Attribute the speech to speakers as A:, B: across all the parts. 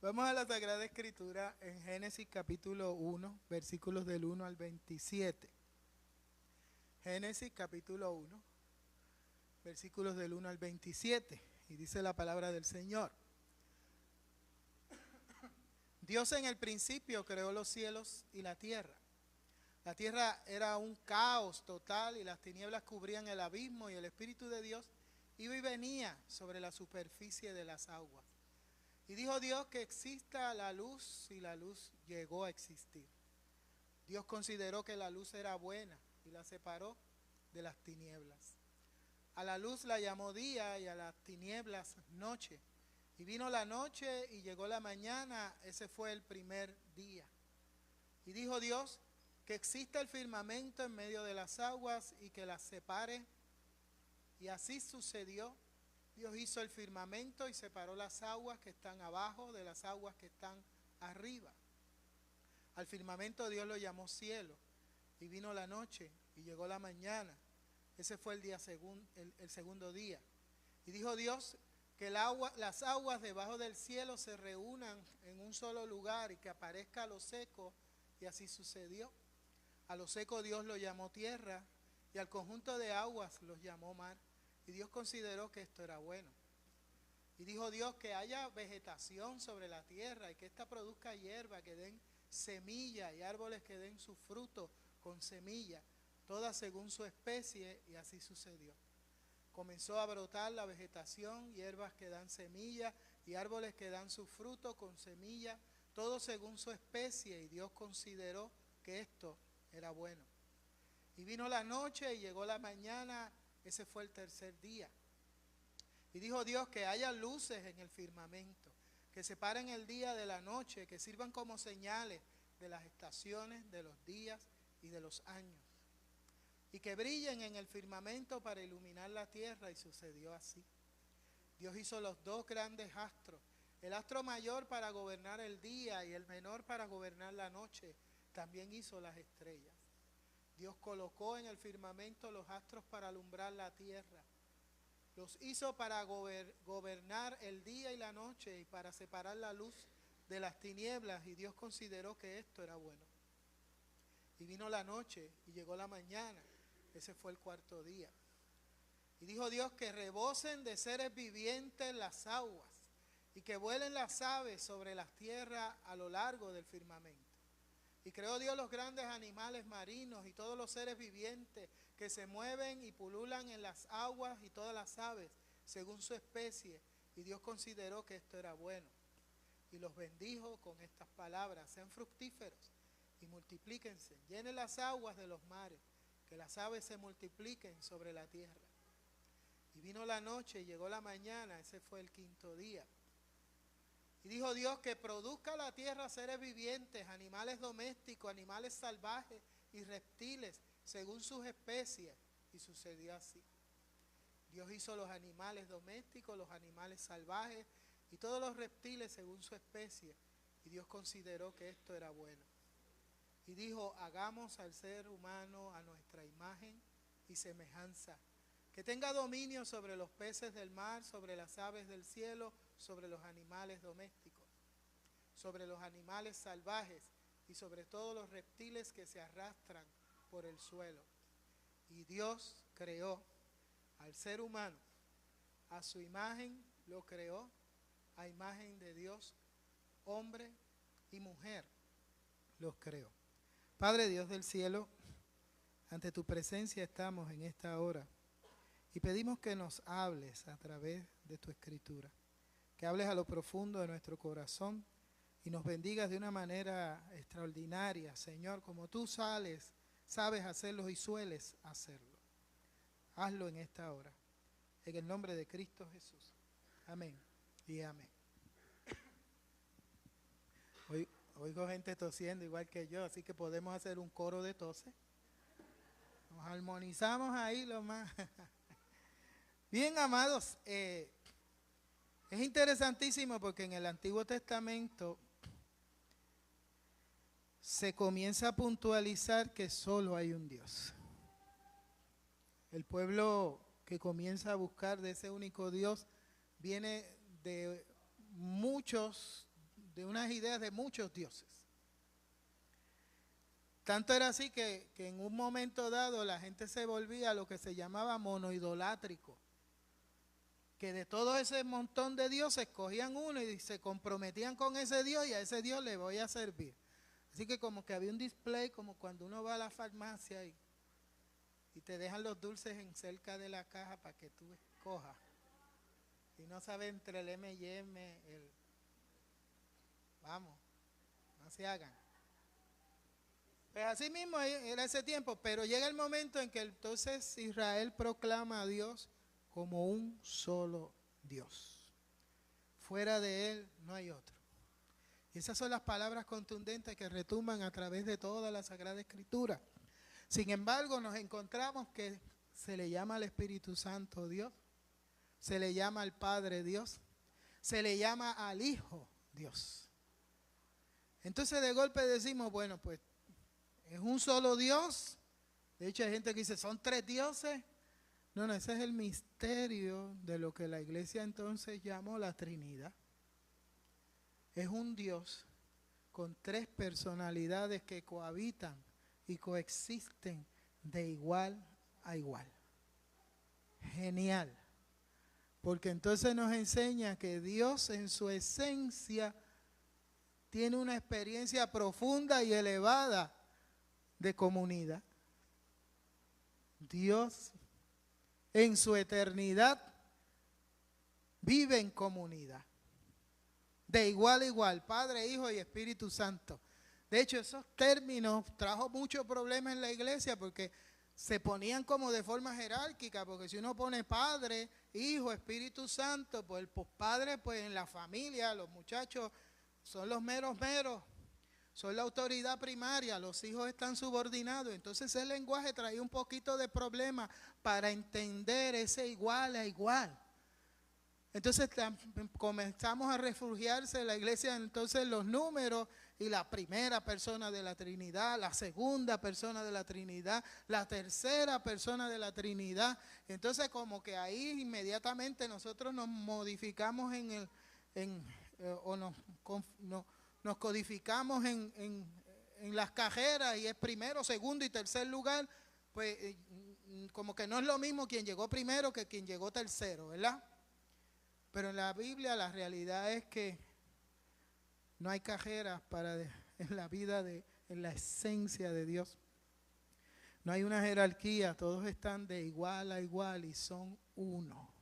A: Vamos a la Sagrada Escritura en Génesis capítulo 1, versículos del 1 al 27. Génesis capítulo 1, versículos del 1 al 27. Y dice la palabra del Señor. Dios en el principio creó los cielos y la tierra. La tierra era un caos total y las tinieblas cubrían el abismo, y el Espíritu de Dios iba y venía sobre la superficie de las aguas. Y dijo Dios que exista la luz, y la luz llegó a existir. Dios consideró que la luz era buena y la separó de las tinieblas. A la luz la llamó día y a las tinieblas noche. Y vino la noche y llegó la mañana, ese fue el primer día. Y dijo Dios que exista el firmamento en medio de las aguas y que las separe. Y así sucedió. Dios hizo el firmamento y separó las aguas que están abajo de las aguas que están arriba. Al firmamento Dios lo llamó cielo. Y vino la noche y llegó la mañana. Ese fue el segundo día. Y dijo Dios que las aguas debajo del cielo se reúnan en un solo lugar y que aparezca lo seco. Y así sucedió. A lo seco Dios lo llamó tierra y al conjunto de aguas los llamó mar. Y Dios consideró que esto era bueno. Y dijo Dios que haya vegetación sobre la tierra y que ésta produzca hierba, que den semilla, y árboles que den su fruto con semilla, todas según su especie, y así sucedió. Comenzó a brotar la vegetación, hierbas que dan semilla y árboles que dan su fruto con semilla, todo según su especie, y Dios consideró que esto era bueno. Y vino la noche y llegó la mañana, ese fue el tercer día. Y dijo Dios que haya luces en el firmamento, que separen el día de la noche, que sirvan como señales de las estaciones, de los días y de los años, y que brillen en el firmamento para iluminar la tierra, y sucedió así. Dios hizo los dos grandes astros, el astro mayor para gobernar el día y el menor para gobernar la noche. También hizo las estrellas. Dios colocó en el firmamento los astros para alumbrar la tierra. Los hizo para gobernar el día y la noche y para separar la luz de las tinieblas, y Dios consideró que esto era bueno. Y vino la noche y llegó la mañana, ese fue el cuarto día. Y dijo Dios que rebosen de seres vivientes las aguas y que vuelen las aves sobre las tierras a lo largo del firmamento. Y creó Dios los grandes animales marinos y todos los seres vivientes que se mueven y pululan en las aguas, y todas las aves según su especie. Y Dios consideró que esto era bueno. Y los bendijo con estas palabras: sean fructíferos y multiplíquense, llenen las aguas de los mares, que las aves se multipliquen sobre la tierra. Y vino la noche y llegó la mañana, ese fue el quinto día. Y dijo Dios que produzca la tierra seres vivientes, animales domésticos, animales salvajes y reptiles, según sus especies. Y sucedió así. Dios hizo los animales domésticos, los animales salvajes y todos los reptiles según su especie. Y Dios consideró que esto era bueno. Y dijo: hagamos al ser humano a nuestra imagen y semejanza, que tenga dominio sobre los peces del mar, sobre las aves del cielo, sobre los animales domésticos, sobre los animales salvajes y sobre todos los reptiles que se arrastran por el suelo. Y Dios creó al ser humano, a su imagen lo creó, a imagen de Dios, hombre y mujer los creó. Padre Dios del cielo, ante tu presencia estamos en esta hora y pedimos que nos hables a través de tu escritura, que hables a lo profundo de nuestro corazón y nos bendigas de una manera extraordinaria, Señor, como tú sabes hacerlo y sueles hacerlo. Hazlo en esta hora, en el nombre de Cristo Jesús. Amén y amén. Oigo gente tosiendo igual que yo, así que podemos hacer un coro de toses. Nos armonizamos ahí lo más. Bien, amados, es interesantísimo porque en el Antiguo Testamento se comienza a puntualizar que solo hay un Dios. El pueblo que comienza a buscar de ese único Dios viene de muchos de unas ideas de muchos dioses. Tanto era así que en un momento dado la gente se volvía lo que se llamaba monoidolátrico, que de todo ese montón de dioses cogían uno y se comprometían con ese dios y a ese dios le voy a servir. Así que como que había un display como cuando uno va a la farmacia y te dejan los dulces en cerca de la caja para que tú escojas. Y no sabes entre el M&M, vamos, no se hagan. Pues así mismo era ese tiempo, pero llega el momento en que entonces Israel proclama a Dios como un solo Dios. Fuera de Él no hay otro. Y esas son las palabras contundentes que retumban a través de toda la Sagrada Escritura. Sin embargo, nos encontramos que se le llama al Espíritu Santo Dios, se le llama al Padre Dios, se le llama al Hijo Dios. Entonces de golpe decimos, bueno, pues es un solo Dios. De hecho hay gente que dice, son 3 dioses. No, ese es el misterio de lo que la iglesia entonces llamó la Trinidad. Es un Dios con 3 personalidades que cohabitan y coexisten de igual a igual. Genial. Porque entonces nos enseña que Dios en su esencia tiene una experiencia profunda y elevada de comunidad. Dios en su eternidad vive en comunidad. De igual a igual, Padre, Hijo y Espíritu Santo. De hecho, esos términos trajo muchos problemas en la iglesia porque se ponían como de forma jerárquica, porque si uno pone Padre, Hijo, Espíritu Santo, pues el Padre, pues en la familia, los muchachos son los meros, son la autoridad primaria, los hijos están subordinados. Entonces el lenguaje traía un poquito de problema para entender ese igual a igual. Entonces comenzamos a refugiarse en la iglesia entonces los números y la primera persona de la Trinidad, la segunda persona de la Trinidad, la tercera persona de la Trinidad. Entonces como que ahí inmediatamente nosotros nos modificamos nos codificamos en las cajeras y es primero, segundo y tercer lugar. Pues como que no es lo mismo quien llegó primero que quien llegó tercero, ¿verdad? Pero en la Biblia la realidad es que no hay cajeras en la vida, en la esencia de Dios. No hay una jerarquía, todos están de igual a igual y son uno.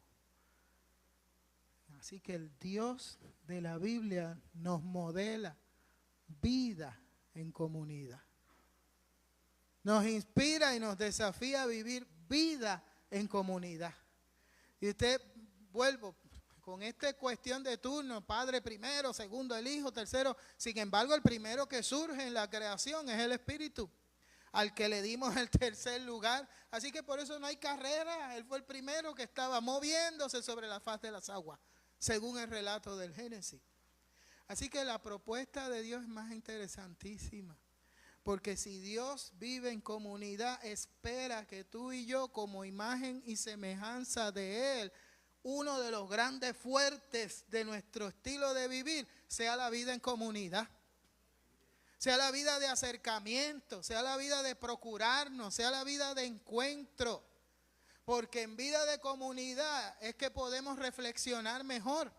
A: Así que el Dios de la Biblia nos modela vida en comunidad. Nos inspira y nos desafía a vivir vida en comunidad. Y vuelvo con esta cuestión de turno, Padre primero, segundo el Hijo, tercero. Sin embargo, el primero que surge en la creación es el Espíritu, al que le dimos el tercer lugar. Así que por eso no hay carrera. Él fue el primero que estaba moviéndose sobre la faz de las aguas, según el relato del Génesis. Así que la propuesta de Dios es más interesantísima. Porque si Dios vive en comunidad, espera que tú y yo, como imagen y semejanza de Él, uno de los grandes fuertes de nuestro estilo de vivir sea la vida en comunidad. Sea la vida de acercamiento, sea la vida de procurarnos, sea la vida de encuentro. Porque en vida de comunidad es que podemos reflexionar mejor.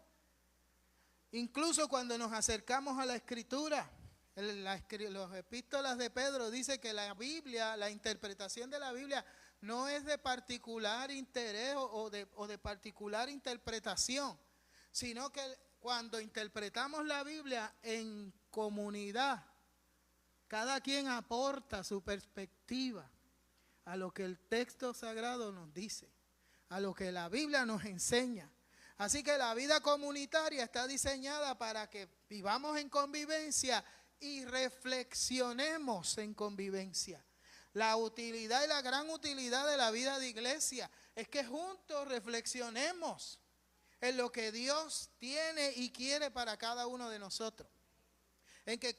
A: Incluso cuando nos acercamos a la Escritura, los epístolas de Pedro dice que la Biblia, la interpretación de la Biblia no es de particular interés o de particular interpretación, sino que cuando interpretamos la Biblia en comunidad, cada quien aporta su perspectiva a lo que el texto sagrado nos dice, a lo que la Biblia nos enseña. Así que la vida comunitaria está diseñada para que vivamos en convivencia y reflexionemos en convivencia. La utilidad y la gran utilidad de la vida de iglesia es que juntos reflexionemos en lo que Dios tiene y quiere para cada uno de nosotros. En que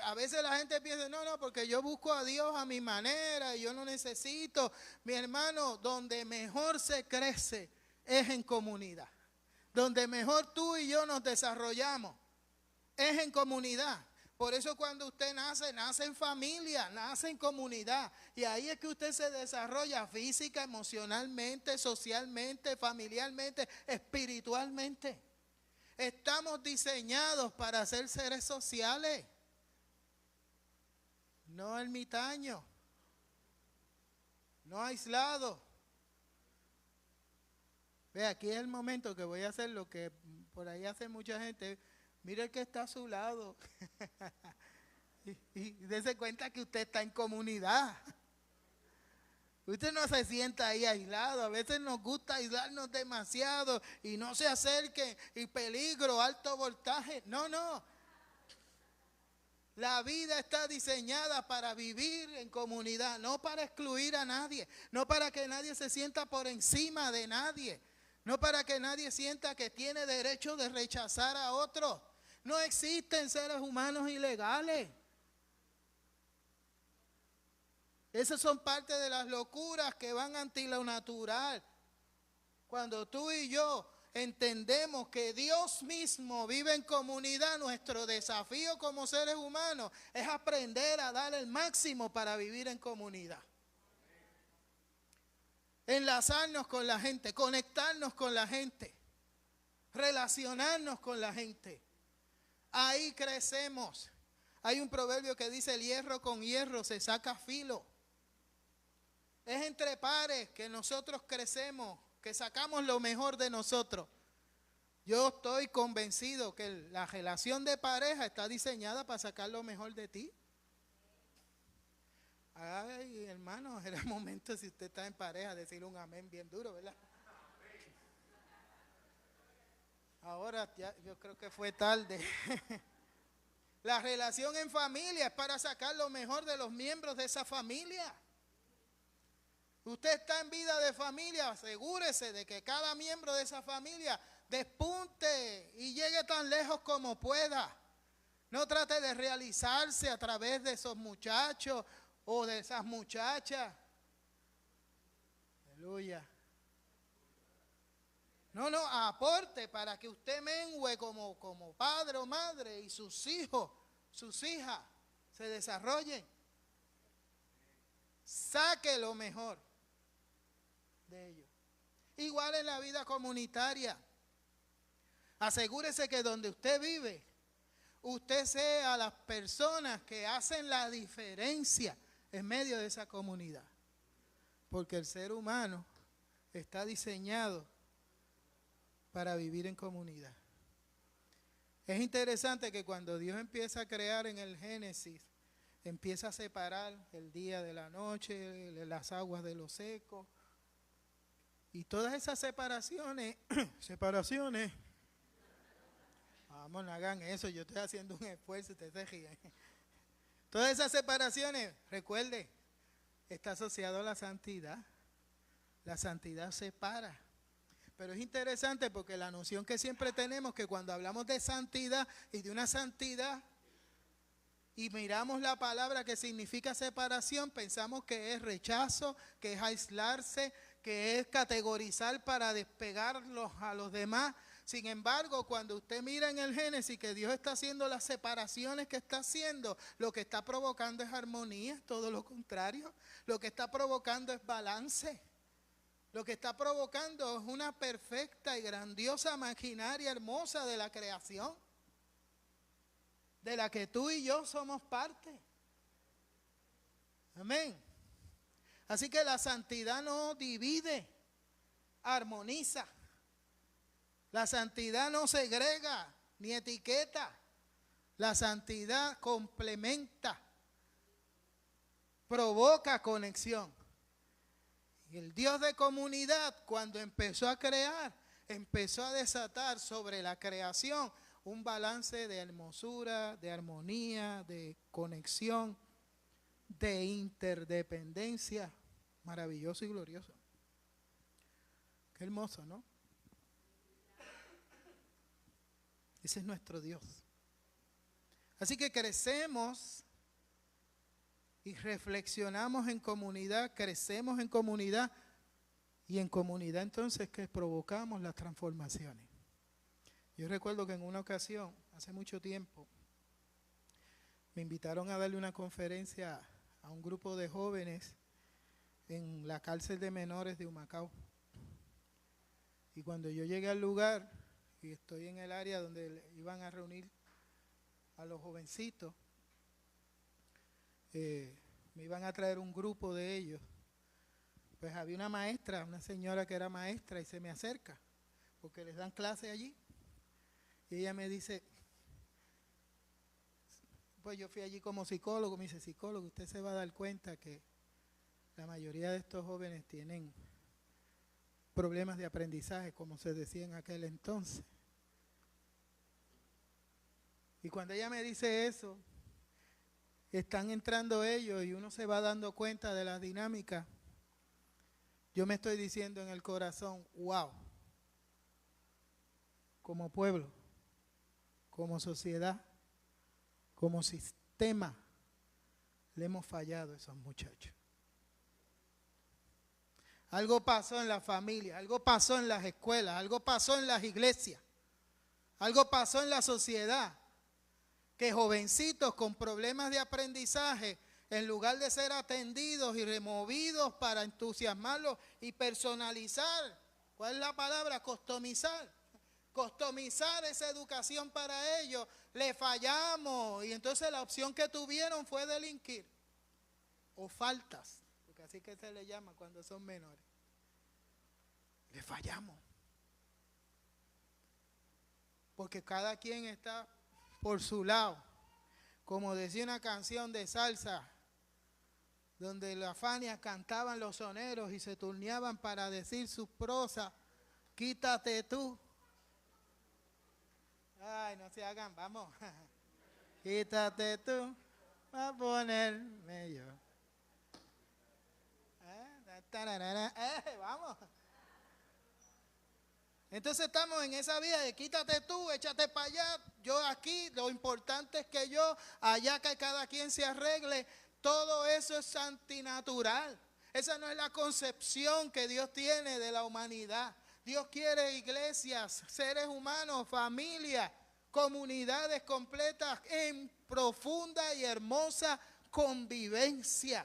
A: a veces la gente piensa, no, porque yo busco a Dios a mi manera y yo no necesito. Mi hermano, donde mejor se crece es en comunidad. Donde mejor tú y yo nos desarrollamos es en comunidad. Por eso cuando usted nace, nace en familia, nace en comunidad. Y ahí es que usted se desarrolla física, emocionalmente, socialmente, familiarmente, espiritualmente. Estamos diseñados para ser seres sociales, no ermitaños, no aislados. Ve, aquí es el momento que voy a hacer lo que por ahí hace mucha gente. Mire el que está a su lado y dése cuenta que usted está en comunidad. Usted no se sienta ahí aislado. A veces nos gusta aislarnos demasiado y no se acerquen, y peligro, alto voltaje. No, no. La vida está diseñada para vivir en comunidad, no para excluir a nadie, no para que nadie se sienta por encima de nadie, no para que nadie sienta que tiene derecho de rechazar a otro. No existen seres humanos ilegales. Esas son parte de las locuras que van anti lo natural. Cuando tú y yo entendemos que Dios mismo vive en comunidad, nuestro desafío como seres humanos es aprender a dar el máximo para vivir en comunidad. Enlazarnos con la gente, conectarnos con la gente, relacionarnos con la gente. Ahí crecemos. Hay un proverbio que dice: el hierro con hierro se saca filo. Es entre pares que nosotros crecemos, que sacamos lo mejor de nosotros. Yo estoy convencido que la relación de pareja está diseñada para sacar lo mejor de ti. Ay, hermano, era el momento, si usted está en pareja, decirle un amén bien duro, ¿verdad? Ahora ya, yo creo que fue tarde. La relación en familia es para sacar lo mejor de los miembros de esa familia. Usted está en vida de familia, asegúrese de que cada miembro de esa familia despunte y llegue tan lejos como pueda. No trate de realizarse a través de esos muchachos o de esas muchachas. Aleluya. No, aporte para que usted mengue como padre o madre y sus hijos, sus hijas se desarrollen. Saque lo mejor de ellos. Igual en la vida comunitaria. Asegúrese que donde usted vive, usted sea las personas que hacen la diferencia en medio de esa comunidad. Porque el ser humano está diseñado para vivir en comunidad. Es interesante que cuando Dios empieza a crear en el Génesis, empieza a separar el día de la noche, las aguas de lo seco, y todas esas separaciones, vamos, no hagan eso, yo estoy haciendo un esfuerzo, ustedes se ríen. Todas esas separaciones, recuerde, está asociado a la santidad. La santidad separa. Pero es interesante porque la noción que siempre tenemos, que cuando hablamos de santidad y de una santidad y miramos la palabra que significa separación, pensamos que es rechazo, que es aislarse, que es categorizar para despegarlos a los demás. Sin embargo, cuando usted mira en el Génesis que Dios está haciendo las separaciones que está haciendo, lo que está provocando es armonía, todo lo contrario. Lo que está provocando es balance. Lo que está provocando es una perfecta y grandiosa maquinaria hermosa de la creación, de la que tú y yo somos parte. Amén. Así que la santidad no divide, armoniza. La santidad no segrega ni etiqueta. La santidad complementa, provoca conexión. Y el Dios de comunidad, cuando empezó a crear, empezó a desatar sobre la creación un balance de hermosura, de armonía, de conexión, de interdependencia. Maravilloso y glorioso. Qué hermoso, ¿no? Ese es nuestro Dios. Así que crecemos y reflexionamos en comunidad, crecemos en comunidad, y en comunidad entonces que provocamos las transformaciones. Yo recuerdo que en una ocasión, hace mucho tiempo, me invitaron a darle una conferencia a un grupo de jóvenes en la cárcel de menores de Humacao. Y cuando yo llegué al lugar, y estoy en el área donde iban a reunir a los jovencitos, me iban a traer un grupo de ellos. Pues había una maestra, una señora que era maestra, y se me acerca, porque les dan clase allí. Y ella me dice, pues yo fui allí como psicólogo, me dice, psicólogo, usted se va a dar cuenta que la mayoría de estos jóvenes tienen problemas de aprendizaje, como se decía en aquel entonces. Y cuando ella me dice eso, están entrando ellos y uno se va dando cuenta de la dinámica. Yo me estoy diciendo en el corazón, wow, como pueblo, como sociedad, como sistema, le hemos fallado a esos muchachos. Algo pasó en la familia, algo pasó en las escuelas, algo pasó en las iglesias, algo pasó en la sociedad, que jovencitos con problemas de aprendizaje, en lugar de ser atendidos y removidos para entusiasmarlos y personalizar, ¿cuál es la palabra? Customizar esa educación para ellos, le fallamos y entonces la opción que tuvieron fue delinquir o faltas, porque así que se le llama cuando son menores. Le fallamos. Porque cada quien está por su lado. Como decía una canción de salsa, donde las Fanias cantaban los soneros y se turneaban para decir sus prosas, quítate tú. Ay, no se hagan, vamos. Quítate tú, a ponerme yo. Vamos. Entonces estamos en esa vida de quítate tú, échate para allá, yo aquí, lo importante es que yo, allá que cada quien se arregle, todo eso es antinatural. Esa no es la concepción que Dios tiene de la humanidad. Dios quiere iglesias, seres humanos, familias, comunidades completas en profunda y hermosa convivencia.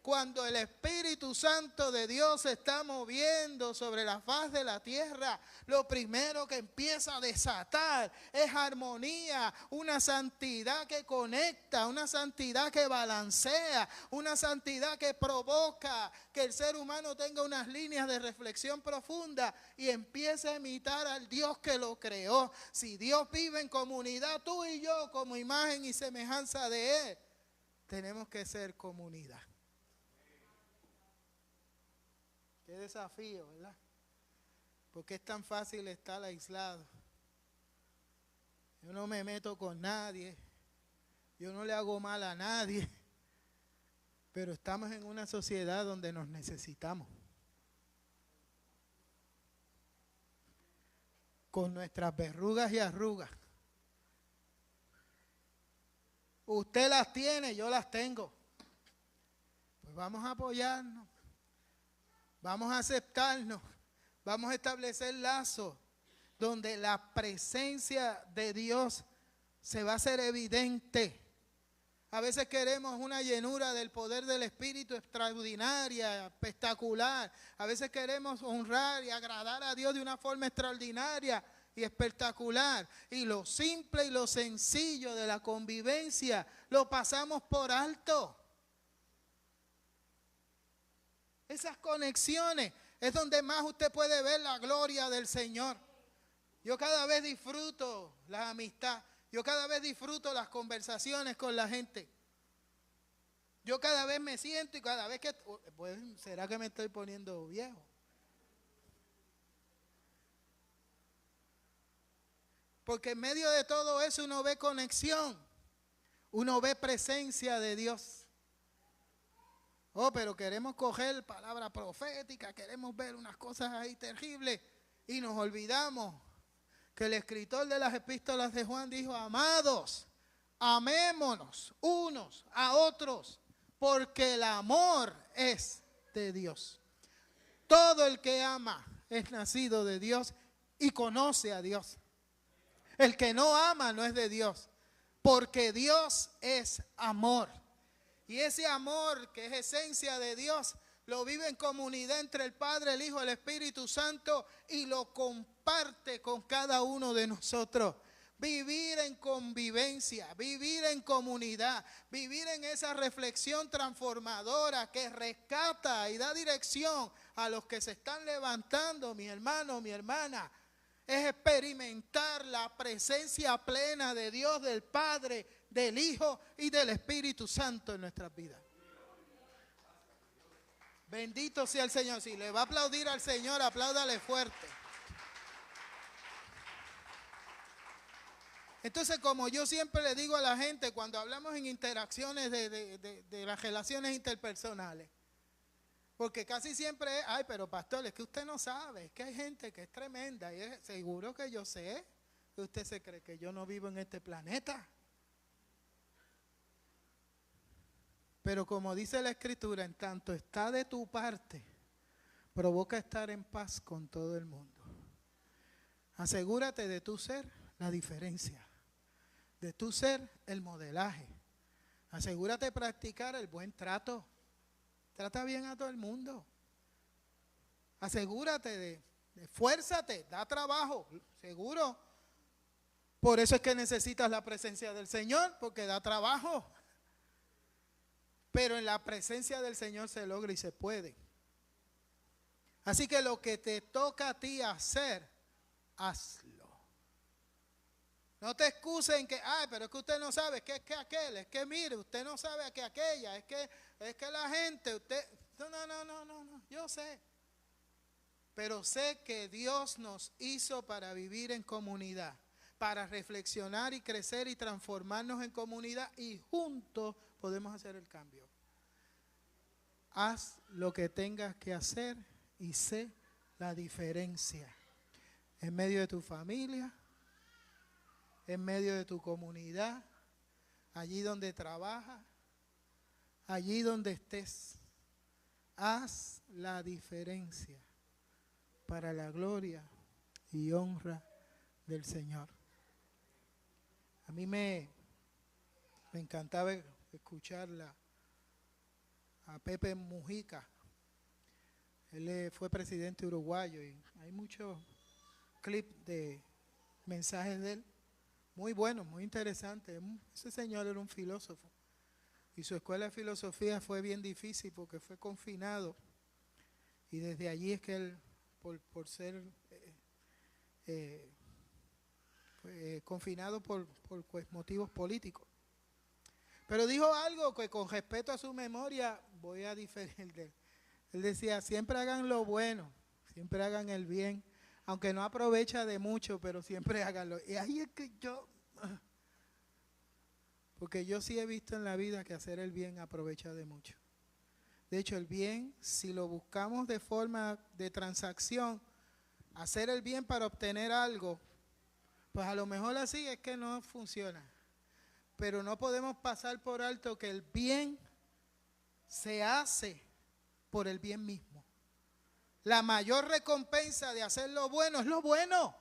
A: Cuando el Espíritu Santo de Dios se está moviendo sobre la faz de la tierra, lo primero que empieza a desatar es armonía, una santidad que conecta, una santidad que balancea, una santidad que provoca que el ser humano tenga unas líneas de reflexión profunda y empiece a imitar al Dios que lo creó. Si Dios vive en comunidad, tú y yo como imagen y semejanza de Él, tenemos que ser comunidad. Qué desafío, ¿verdad? Porque es tan fácil estar aislado. Yo no me meto con nadie, yo no le hago mal a nadie, pero estamos en una sociedad donde nos necesitamos. Con nuestras verrugas y arrugas. Usted las tiene, yo las tengo. Pues vamos a apoyarnos. Vamos a aceptarnos, vamos a establecer lazos donde la presencia de Dios se va a hacer evidente. A veces queremos una llenura del poder del Espíritu extraordinaria, espectacular. A veces queremos honrar y agradar a Dios de una forma extraordinaria y espectacular. Y lo simple y lo sencillo de la convivencia lo pasamos por alto. Esas conexiones es donde más usted puede ver la gloria del Señor. Yo cada vez disfruto la amistad. Yo cada vez disfruto las conversaciones con la gente. Yo cada vez me siento y cada vez que... Pues, ¿será que me estoy poniendo viejo? Porque en medio de todo eso uno ve conexión. Uno ve presencia de Dios. Oh, pero queremos coger palabra profética, queremos ver unas cosas ahí terribles y nos olvidamos que el escritor de las epístolas de Juan dijo, amados, amémonos unos a otros, porque el amor es de Dios. Todo el que ama es nacido de Dios y conoce a Dios. El que no ama no es de Dios, porque Dios es amor. Y ese amor que es esencia de Dios, lo vive en comunidad entre el Padre, el Hijo, el Espíritu Santo y lo comparte con cada uno de nosotros. Vivir en convivencia, vivir en comunidad, vivir en esa reflexión transformadora que rescata y da dirección a los que se están levantando, mi hermano, mi hermana. Es experimentar la presencia plena de Dios, del Padre, del Hijo y del Espíritu Santo en nuestras vidas. Bendito sea el Señor. Si le va a aplaudir al Señor, apláudale fuerte. Entonces, como yo siempre le digo a la gente cuando hablamos en interacciones de las relaciones interpersonales, porque casi siempre es, ay, pero pastor, es que usted no sabe, es que hay gente que es tremenda y es seguro que yo sé, que usted se cree que yo no vivo en este planeta. Pero como dice la Escritura, en tanto está de tu parte, provoca estar en paz con todo el mundo. Asegúrate de tu ser la diferencia, de tu ser el modelaje. Asegúrate de practicar el buen trato. Trata bien a todo el mundo. Asegúrate de esfuérzate, da trabajo, seguro. Por eso es que necesitas la presencia del Señor, porque da trabajo. Pero en la presencia del Señor se logra y se puede. Así que lo que te toca a ti hacer, hazlo. No te excusen en que, ay, pero es que usted no sabe, es que aquel, es que mire, usted no sabe que aquella, es que la gente, usted, no, yo sé. Pero sé que Dios nos hizo para vivir en comunidad, para reflexionar y crecer y transformarnos en comunidad y juntos podemos hacer el cambio. Haz lo que tengas que hacer y sé la diferencia en medio de tu familia, en medio de tu comunidad, allí donde trabajas, allí donde estés. Haz la diferencia para la gloria y honra del Señor. A mí me encantaba escucharla a Pepe Mujica. Él fue presidente uruguayo y hay muchos clips de mensajes de él. Muy bueno, muy interesante. Ese señor era un filósofo. Y su escuela de filosofía fue bien difícil porque fue confinado. Y desde allí es que él, por ser confinado por motivos políticos. Pero dijo algo que con respeto a su memoria voy a diferir de él. Él decía, siempre hagan lo bueno, siempre hagan el bien. Aunque no aprovecha de mucho, pero siempre háganlo. Y ahí es que porque yo sí he visto en la vida que hacer el bien aprovecha de mucho. De hecho, el bien, si lo buscamos de forma de transacción, hacer el bien para obtener algo, pues a lo mejor así es que no funciona. Pero no podemos pasar por alto que el bien se hace por el bien mismo. La mayor recompensa de hacer lo bueno es lo bueno.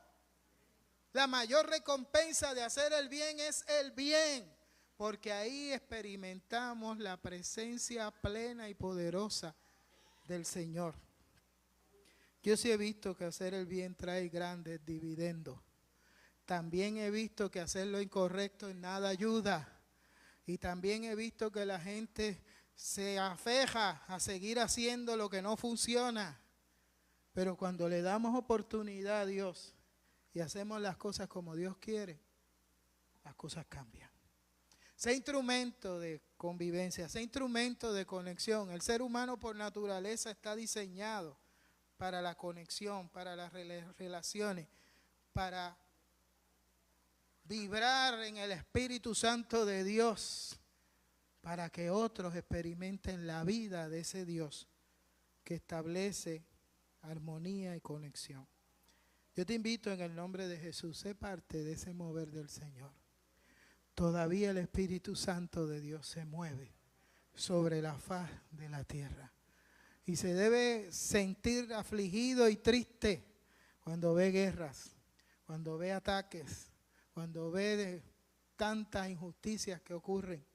A: La mayor recompensa de hacer el bien es el bien, porque ahí experimentamos la presencia plena y poderosa del Señor. Yo sí he visto que hacer el bien trae grandes dividendos. También he visto que hacer lo incorrecto en nada ayuda. Y también he visto que la gente se aferra a seguir haciendo lo que no funciona. Pero cuando le damos oportunidad a Dios y hacemos las cosas como Dios quiere, las cosas cambian. Sea instrumento de convivencia, sea instrumento de conexión. El ser humano por naturaleza está diseñado para la conexión, para las relaciones, para vibrar en el Espíritu Santo de Dios, para que otros experimenten la vida de ese Dios que establece armonía y conexión. Yo te invito en el nombre de Jesús, sé parte de ese mover del Señor. Todavía el Espíritu Santo de Dios se mueve sobre la faz de la tierra. Y se debe sentir afligido y triste cuando ve guerras, cuando ve ataques, cuando ve de tantas injusticias que ocurren,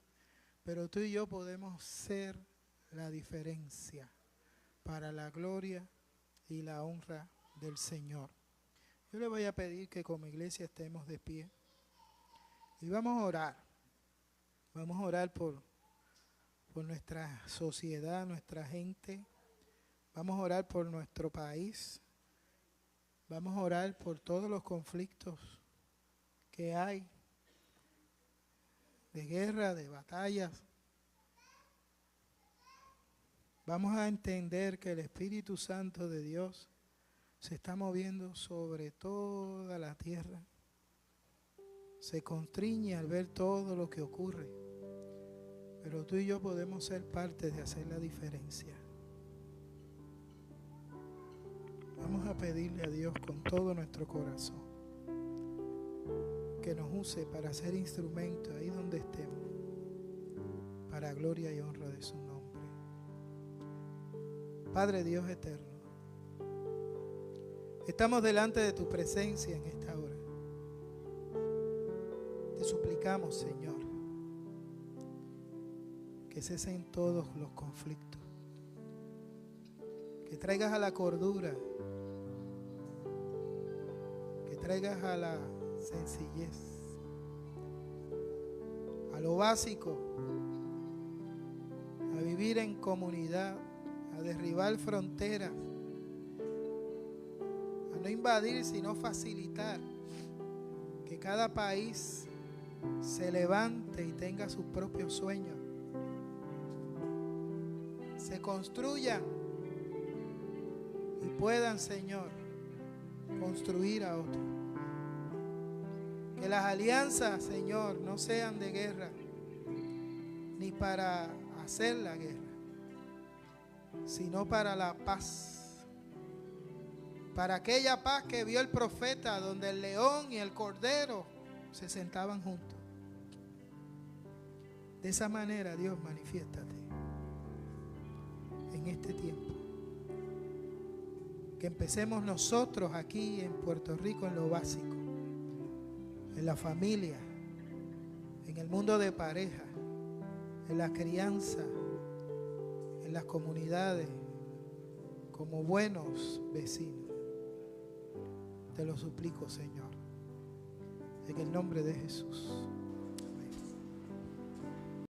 A: pero tú y yo podemos ser la diferencia para la gloria y la honra del Señor. Yo le voy a pedir que como iglesia estemos de pie y vamos a orar. Vamos a orar por nuestra sociedad, nuestra gente. Vamos a orar por nuestro país. Vamos a orar por todos los conflictos que hay, de guerra, de batallas. Vamos a entender que el Espíritu Santo de Dios se está moviendo sobre toda la tierra. Se constriñe al ver todo lo que ocurre. Pero tú y yo podemos ser parte de hacer la diferencia. Vamos a pedirle a Dios con todo nuestro corazón que nos use para ser instrumento ahí donde estemos, para gloria y honra de su nombre. Padre Dios eterno, estamos delante de tu presencia en esta hora. Te suplicamos, Señor, que cesen todos los conflictos, que traigas a la cordura, que traigas a la sencillez, a lo básico, a vivir en comunidad, a derribar fronteras, a no invadir sino facilitar que cada país se levante y tenga sus propios sueños, se construyan y puedan, Señor, construir a otros. Que las alianzas, Señor, no sean de guerra, ni para hacer la guerra, sino para la paz. Para aquella paz que vio el profeta, donde el león y el cordero se sentaban juntos. De esa manera, Dios, manifiéstate en este tiempo. Que empecemos nosotros aquí en Puerto Rico en lo básico, en la familia, en el mundo de pareja, en la crianza, en las comunidades, como buenos vecinos. Te lo suplico, Señor, en el nombre de Jesús.